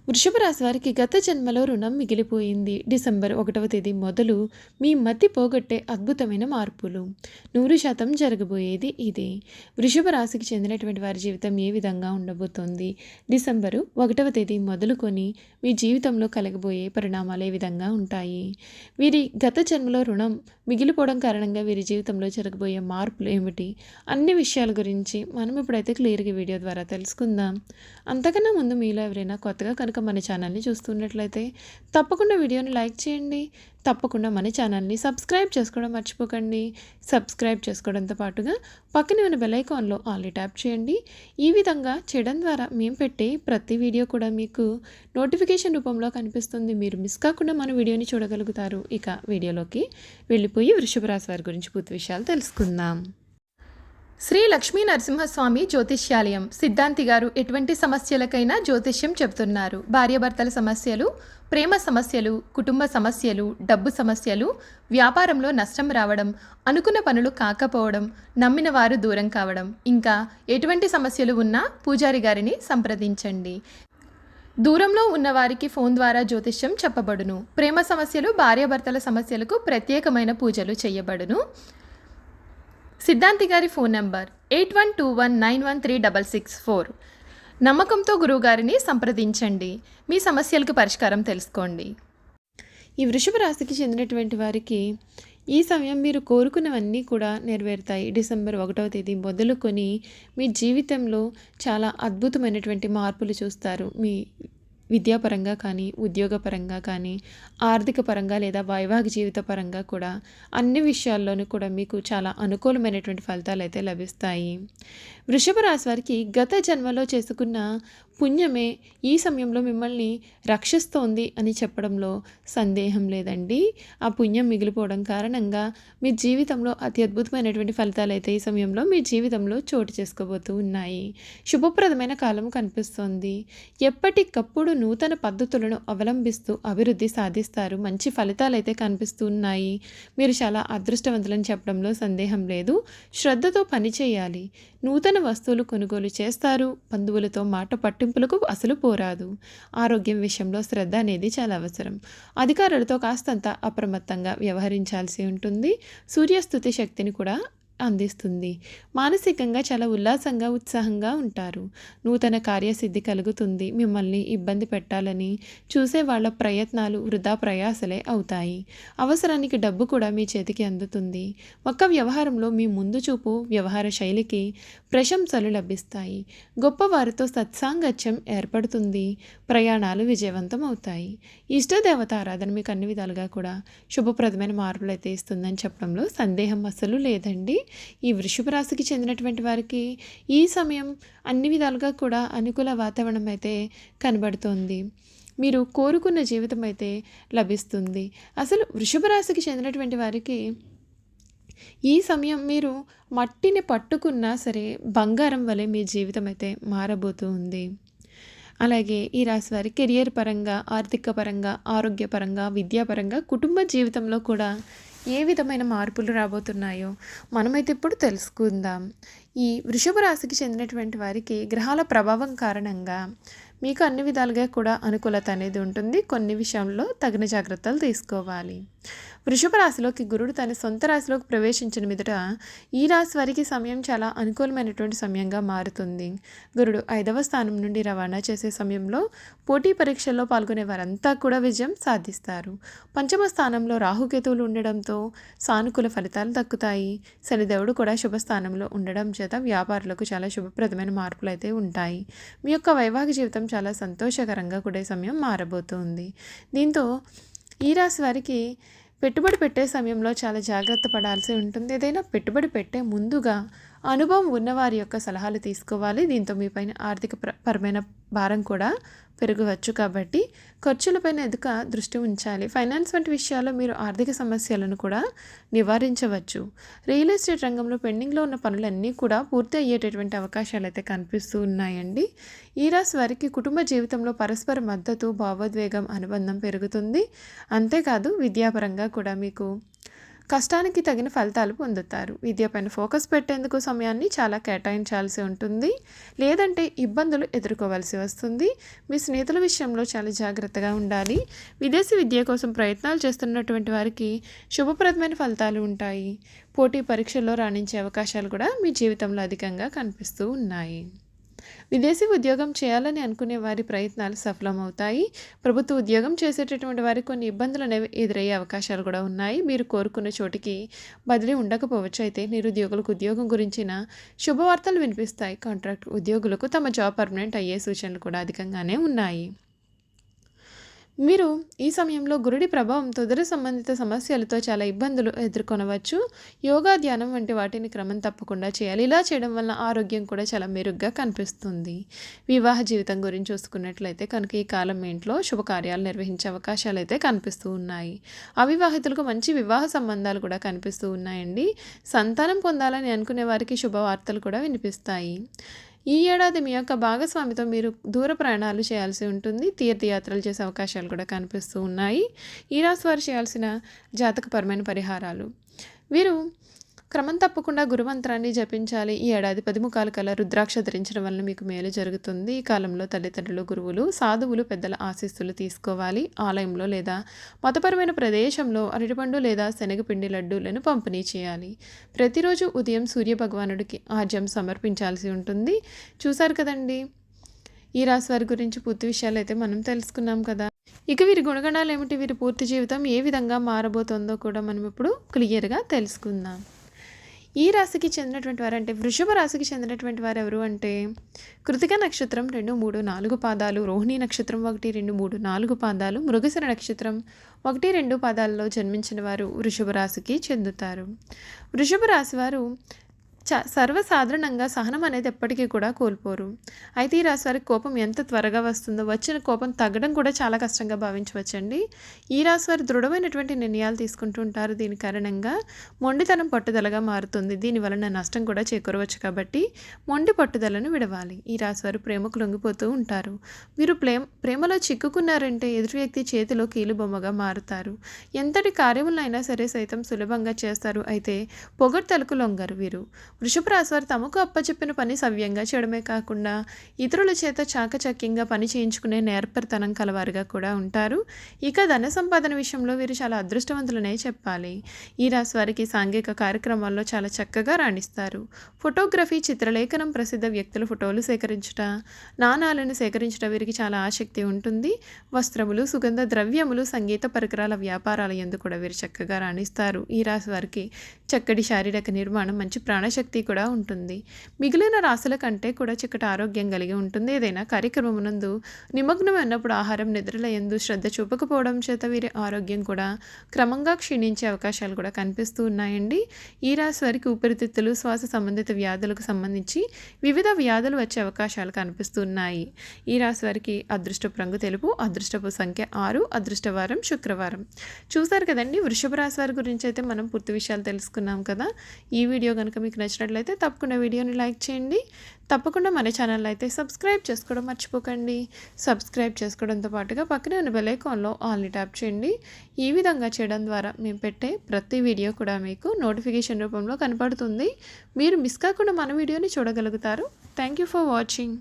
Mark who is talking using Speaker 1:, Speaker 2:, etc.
Speaker 1: వృషభ రాశి వారికి గత జన్మలో రుణం మిగిలిపోయింది. డిసెంబర్ 1వ తేదీ మొదలు మీ మతి పోగొట్టే అద్భుతమైన మార్పులు 100% జరగబోయేది ఇదే. వృషభ రాశికి చెందినటువంటి వారి జీవితం ఏ విధంగా ఉండబోతోంది? డిసెంబరు 1వ తేదీ మొదలుకొని మీ జీవితంలో కలగబోయే పరిణామాలు ఏ విధంగా ఉంటాయి? వీరి గత జన్మలో రుణం మిగిలిపోవడం కారణంగా వీరి జీవితంలో జరగబోయే మార్పులు ఏమిటి? అన్ని విషయాల గురించి మనం ఇప్పుడైతే క్లియర్గా వీడియో ద్వారా తెలుసుకుందాం. అంతకన్నా ముందు మీలో ఎవరైనా కొత్తగా కనుక మన ఛానల్ని చూస్తున్నట్లయితే తప్పకుండా వీడియోని లైక్ చేయండి. తప్పకుండా మన ఛానల్ని సబ్స్క్రైబ్ చేసుకోవడం మర్చిపోకండి. సబ్స్క్రైబ్ చేసుకోవడంతో పాటుగా పక్కనే ఉన్న బెల్ ఐకాన్లో ఆల్ని ట్యాప్ చేయండి. ఈ విధంగా చేయడం ద్వారా మేము పెట్టే ప్రతి వీడియో కూడా మీకు నోటిఫికేషన్ రూపంలో కనిపిస్తుంది. మీరు మిస్ కాకుండా మన వీడియోని చూడగలుగుతారు. ఇక వీడియోలోకి వెళ్ళిపోయి వృషభ రాశి వారి గురించి పూర్తి విషయాలు తెలుసుకుందాం. శ్రీ లక్ష్మీ నరసింహస్వామి జ్యోతిష్యాలయం సిద్ధాంతి గారు ఎటువంటి సమస్యలకైనా జ్యోతిష్యం చెబుతున్నారు. భార్యాభర్తల సమస్యలు, ప్రేమ సమస్యలు, కుటుంబ సమస్యలు, డబ్బు సమస్యలు, వ్యాపారంలో నష్టం రావడం, అనుకున్న పనులు కాకపోవడం, నమ్మిన వారు దూరం కావడం, ఇంకా ఎటువంటి సమస్యలు ఉన్నా పూజారి గారిని సంప్రదించండి. దూరంలో ఉన్నవారికి ఫోన్ ద్వారా జ్యోతిష్యం చెప్పబడును. ప్రేమ సమస్యలు, భార్యాభర్తల సమస్యలకు ప్రత్యేకమైన పూజలు చేయబడును. సిద్ధాంతి గారి ఫోన్ నంబర్ 8121913664. నమ్మకంతో గురువుగారిని సంప్రదించండి. మీ సమస్యలకు పరిష్కారం తెలుసుకోండి. ఈ వృషభ రాశికి చెందినటువంటి వారికి ఈ సమయం మీరు కోరుకున్నవన్నీ కూడా నెరవేరుతాయి. డిసెంబర్ 1వ తేదీ మొదలుకొని మీ జీవితంలో చాలా అద్భుతమైనటువంటి మార్పులు చూస్తారు. మీ విద్యాపరంగా కానీ, ఉద్యోగపరంగా కానీ, ఆర్థిక పరంగా లేదా వైవాహిక జీవిత పరంగా కూడా అన్ని విషయాల్లోనూ కూడా మీకు చాలా అనుకూలమైనటువంటి ఫలితాలు అయితే లభిస్తాయి. వృషభ రాశి వారికి గత జన్మలో చేసుకున్న పుణ్యమే ఈ సమయంలో మిమ్మల్ని రక్షిస్తోంది అని చెప్పడంలో సందేహం లేదండి. ఆ పుణ్యం మిగిలిపోవడం కారణంగా మీ జీవితంలో అతి అద్భుతమైనటువంటి ఫలితాలు అయితే ఈ సమయంలో మీ జీవితంలో చోటు చేసుకోబోతూ ఉన్నాయి. శుభప్రదమైన కాలం కనిపిస్తోంది. ఎప్పటికప్పుడు నూతన పద్ధతులను అవలంబిస్తూ అభివృద్ధి సాధిస్తారు. మంచి ఫలితాలు అయితే కనిపిస్తూ ఉన్నాయి. మీరు చాలా అదృష్టవంతులని చెప్పడంలో సందేహం లేదు. శ్రద్ధతో పనిచేయాలి. నూతన వస్తువులు కొనుగోలు చేస్తారు. బంధువులతో మాట పట్టింపులకు అసలు పోరాదు. ఆరోగ్యం విషయంలో శ్రద్ధ అనేది చాలా అవసరం. అధికారులతో కాస్తంత అప్రమత్తంగా వ్యవహరించాల్సి ఉంటుంది. సూర్యస్థుతి శక్తిని కూడా అందిస్తుంది. మానసికంగా చాలా ఉల్లాసంగా, ఉత్సాహంగా ఉంటారు. నూతన కార్యసిద్ధి కలుగుతుంది. మిమ్మల్ని ఇబ్బంది పెట్టాలని చూసే వాళ్ళ ప్రయత్నాలు వృధా ప్రయాసలే అవుతాయి. అవసరానికి డబ్బు కూడా మీ చేతికి అందుతుంది. ఒక్క వ్యవహారంలో మీ ముందు చూపు వ్యవహార శైలికి ప్రశంసలు లభిస్తాయి. గొప్పవారితో సత్సాంగత్యం ఏర్పడుతుంది. ప్రయాణాలు విజయవంతం అవుతాయి. ఇష్టదేవత ఆరాధన మీకు అన్ని విధాలుగా కూడా శుభప్రదమైన మార్పులు అయితే ఇస్తుందని చెప్పడంలో సందేహం అసలు లేదండి. ఈ వృషభ రాశికి చెందినటువంటి వారికి ఈ సమయం అన్ని విధాలుగా కూడా అనుకూల వాతావరణం అయితే కనబడుతోంది. మీరు కోరుకున్న జీవితం అయితే లభిస్తుంది. అసలు వృషభ రాశికి చెందినటువంటి వారికి ఈ సమయం మీరు మట్టిని పట్టుకున్నా సరే బంగారం వలె మీ జీవితం అయితే మారబోతూ ఉంది. అలాగే ఈ రాశి వారి కెరియర్ పరంగా, ఆర్థిక పరంగా, ఆరోగ్యపరంగా, విద్యాపరంగా, కుటుంబ జీవితంలో కూడా ఏ విధమైన మార్పులు రాబోతున్నాయో మనమైతే ఇప్పుడు తెలుసుకుందాం. ఈ వృషభ రాశికి చెందినటువంటి వారికి గ్రహాల ప్రభావం కారణంగా మీకు అన్ని విధాలుగా కూడా అనుకూలత అనేది ఉంటుంది. కొన్ని విషయంలో తగిన జాగ్రత్తలు తీసుకోవాలి. వృషభ రాశిలోకి గురుడు తన సొంత రాశిలోకి ప్రవేశించిన మీదట ఈ రాశి వారికి సమయం చాలా అనుకూలమైనటువంటి సమయంగా మారుతుంది. గురుడు 5వ స్థానం నుండి రవాణా చేసే సమయంలో పోటీ పరీక్షల్లో పాల్గొనే వారంతా కూడా విజయం సాధిస్తారు. 5వ స్థానంలో రాహుకేతువులు ఉండడంతో సానుకూల ఫలితాలు దక్కుతాయి. శనిదేవుడు కూడా శుభస్థానంలో ఉండడం చేత వ్యాపారులకు చాలా శుభప్రదమైన మార్పులు అయితే ఉంటాయి. మీ యొక్క వైవాహిక జీవితం చాలా సంతోషకరంగా కూడా సమయం మారబోతుంది. దీంతో ఈ రాశి వారికి పెట్టుబడి పెట్టే సమయంలో చాలా జాగ్రత్త పడాల్సి ఉంటుంది. ఏదైనా పెట్టుబడి పెట్టే ముందుగా అనుభవం ఉన్నవారి యొక్క సలహాలు తీసుకోవాలి. దీంతో మీపైన ఆర్థిక పరమైన భారం కూడా పెరగవచ్చు. కాబట్టి ఖర్చులపైన ఎదుక దృష్టి ఉంచాలి. ఫైనాన్స్ వంటి విషయాల్లో మీరు ఆర్థిక సమస్యలను కూడా నివారించవచ్చు. రియల్ ఎస్టేట్ రంగంలో పెండింగ్లో ఉన్న పనులన్నీ కూడా పూర్తి అయ్యేటటువంటి అవకాశాలు అయితే కనిపిస్తూ ఉన్నాయండి. ఈ రాశి వారికి కుటుంబ జీవితంలో పరస్పర మద్దతు, భావోద్వేగం, అనుబంధం పెరుగుతుంది. అంతేకాదు విద్యాపరంగా కూడా మీకు కష్టానికి తగిన ఫలితాలు పొందుతారు. విద్యపైన ఫోకస్ పెట్టేందుకు సమయాన్ని చాలా కేటాయించాల్సి ఉంటుంది, లేదంటే ఇబ్బందులు ఎదుర్కోవాల్సి వస్తుంది. మీ స్నేహితుల విషయంలో చాలా జాగ్రత్తగా ఉండాలి. విదేశీ విద్య కోసం ప్రయత్నాలు చేస్తున్నటువంటి వారికి శుభప్రదమైన ఫలితాలు ఉంటాయి. పోటీ పరీక్షల్లో రాణించే అవకాశాలు కూడా మీ జీవితంలో అధికంగా కనిపిస్తూ ఉన్నాయి. విదేశీ ఉద్యోగం చేయాలని అనుకునే వారి ప్రయత్నాలు సఫలమవుతాయి. ప్రభుత్వ ఉద్యోగం చేసేటటువంటి వారికి కొన్ని ఇబ్బందులు అనేవి ఎదురయ్యే అవకాశాలు కూడా ఉన్నాయి. మీరు కోరుకున్న చోటికి బదిలీ ఉండకపోవచ్చు. అయితే నిరుద్యోగులకు ఉద్యోగం గురించిన శుభవార్తలు వినిపిస్తాయి. కాంట్రాక్ట్ ఉద్యోగులకు తమ జాబ్ పర్మనెంట్ అయ్యే సూచనలు కూడా అధికంగానే ఉన్నాయి. మీరు ఈ సమయంలో గురుడి ప్రభావంతో ఉదర సంబంధిత సమస్యలతో చాలా ఇబ్బందులు ఎదుర్కొనవచ్చు. యోగా, ధ్యానం వంటి వాటిని క్రమం తప్పకుండా చేయాలి. ఇలా చేయడం వల్ల ఆరోగ్యం కూడా చాలా మెరుగ్గా కనిపిస్తుంది. వివాహ జీవితం గురించి చూసుకున్నట్లయితే కనుక ఈ కాలం మీ ఇంట్లో శుభకార్యాలు నిర్వహించే అవకాశాలు అయితే కనిపిస్తూ ఉన్నాయి. అవివాహితులకు మంచి వివాహ సంబంధాలు కూడా కనిపిస్తూ ఉన్నాయండి. సంతానం పొందాలని అనుకునే వారికి శుభవార్తలు కూడా వినిపిస్తాయి. ఈ ఏడాది మీ యొక్క భాగస్వామితో మీరు దూర ప్రయాణాలు చేయాల్సి ఉంటుంది. తీర్థయాత్రలు చేసే అవకాశాలు కూడా కనిపిస్తూ ఉన్నాయి. ఈ రాశి వారు చేయాల్సిన జాతకపరమైన పరిహారాలు: వీరు క్రమం తప్పకుండా గురుమంత్రాన్ని జపించాలి. ఈ ఏడాది 10 ముఖాలు కల రుద్రాక్ష ధరించడం వల్ల మీకు మేలు జరుగుతుంది. ఈ కాలంలో తల్లిదండ్రులు, గురువులు, సాధువులు, పెద్దల ఆశీస్సులు తీసుకోవాలి. ఆలయంలో లేదా మతపరమైన ప్రదేశంలో అరటిపండు లేదా శనగపిండి లడ్డూలను పంపిణీ చేయాలి. ప్రతిరోజు ఉదయం సూర్య భగవానుడికి ఆజ్యం సమర్పించాల్సి ఉంటుంది. చూశారు కదండి, ఈ రాశి వారి గురించి పూర్తి విషయాలు అయితే మనం తెలుసుకున్నాం కదా. ఇక వీరి గుణగణాలు ఏమిటి, వీరి పూర్తి జీవితం ఏ విధంగా మారబోతుందో కూడా మనం ఇప్పుడు క్లియర్గా తెలుసుకుందాం. ఈ రాశికి చెందినటువంటి వారు అంటే వృషభ రాశికి చెందినటువంటి వారు ఎవరు అంటే కృతిక నక్షత్రం 2, 3, 4 పాదాలు, రోహిణి నక్షత్రం 1, 2, 3, 4 పాదాలు, మృగశిర నక్షత్రం 1, 2 పాదాలలో జన్మించిన వారు వృషభ రాశికి చెందుతారు. వృషభ రాశి వారు సర్వసాధారణంగా సహనం అనేది ఎప్పటికీ కూడా కోల్పోరు. అయితే ఈ రాశి వారికి కోపం ఎంత త్వరగా వస్తుందో, వచ్చిన కోపం తగ్గడం కూడా చాలా కష్టంగా భావించవచ్చండి. ఈ రాశి వారు దృఢమైనటువంటి నిర్ణయాలు తీసుకుంటూ ఉంటారు. దీని కారణంగా మొండితనం పట్టుదలగా మారుతుంది. దీని వలన నష్టం కూడా చేకూరవచ్చు. కాబట్టి మొండి పట్టుదలను విడవాలి. ఈ రాశి వారు ప్రేమకు లొంగిపోతూ ఉంటారు. వీరు ప్రేమలో చిక్కుకున్నారంటే ఎదుటి వ్యక్తి చేతిలో కీలుబొమ్మగా మారుతారు. ఎంతటి కార్యములైనా సరే సైతం సులభంగా చేస్తారు. అయితే పొగడ్తలకు లొంగరు. వీరు వృషభ రాశి వారు తమకు అప్పచెప్పిన పని సవ్యంగా చేయడమే కాకుండా ఇతరుల చేత చాకచక్యంగా పని చేయించుకునే నేర్పరితనం కలవారుగా కూడా ఉంటారు. ఇక ధన సంపాదన విషయంలో వీరు చాలా అదృష్టవంతులనే చెప్పాలి. ఈ రాశి వారికి సాంఘిక కార్యక్రమాల్లో చాలా చక్కగా రాణిస్తారు. ఫోటోగ్రఫీ, చిత్రలేఖనం, ప్రసిద్ధ వ్యక్తుల ఫోటోలు సేకరించుట, నాణాలను సేకరించుట వీరికి చాలా ఆసక్తి ఉంటుంది. వస్త్రములు, సుగంధ ద్రవ్యములు, సంగీత పరికరాల వ్యాపారాల యందు కూడా వీరు చక్కగా రాణిస్తారు. ఈ రాశి వారికి చక్కటి శారీరక నిర్మాణం, మంచి ప్రాణశక్తి కూడా ఉంటుంది. మిగిలిన రాశుల కంటే కూడా చక్కటి ఆరోగ్యం కలిగి ఉంటుంది. ఏదైనా కార్యక్రమమునందు నిమగ్నం ఉన్నప్పుడు ఆహారం, నిద్రల యందు శ్రద్ధ చూపకపోవడం చేత వీరి ఆరోగ్యం కూడా క్రమంగా క్షీణించే అవకాశాలు కూడా కనిపిస్తూ ఉన్నాయండి. ఈ రాశి వారికి ఊపిరితిత్తులు, శ్వాస సంబంధిత వ్యాధులకు సంబంధించి వివిధ వ్యాధులు వచ్చే అవకాశాలు కనిపిస్తున్నాయి. ఈ రాశి వారికి అదృష్టపు రంగు తెలుపు, అదృష్టపు సంఖ్య 6, అదృష్టవారం శుక్రవారం. చూసారు కదండి, వృషభ రాశి వారి గురించి అయితే మనం పూర్తి విషయాలు తెలుసుకున్నాం కదా. ఈ వీడియో కనుక మీకు నచ్చినట్లయితే తప్పకుండా వీడియోని లైక్ చేయండి. తప్పకుండా మన ఛానల్ అయితే సబ్స్క్రైబ్ చేసుకోవడం మర్చిపోకండి. సబ్స్క్రైబ్ చేసుకోవడంతో పాటుగా పక్కనే ఉన్న బెల్ ఐకాన్లో ఆల్ని ట్యాప్ చేయండి. ఈ విధంగా చేయడం ద్వారా మేము పెట్టే ప్రతి వీడియో కూడా మీకు నోటిఫికేషన్ రూపంలో కనపడుతుంది. మీరు మిస్ కాకుండా మన వీడియోని చూడగలుగుతారు. Thank you for watching.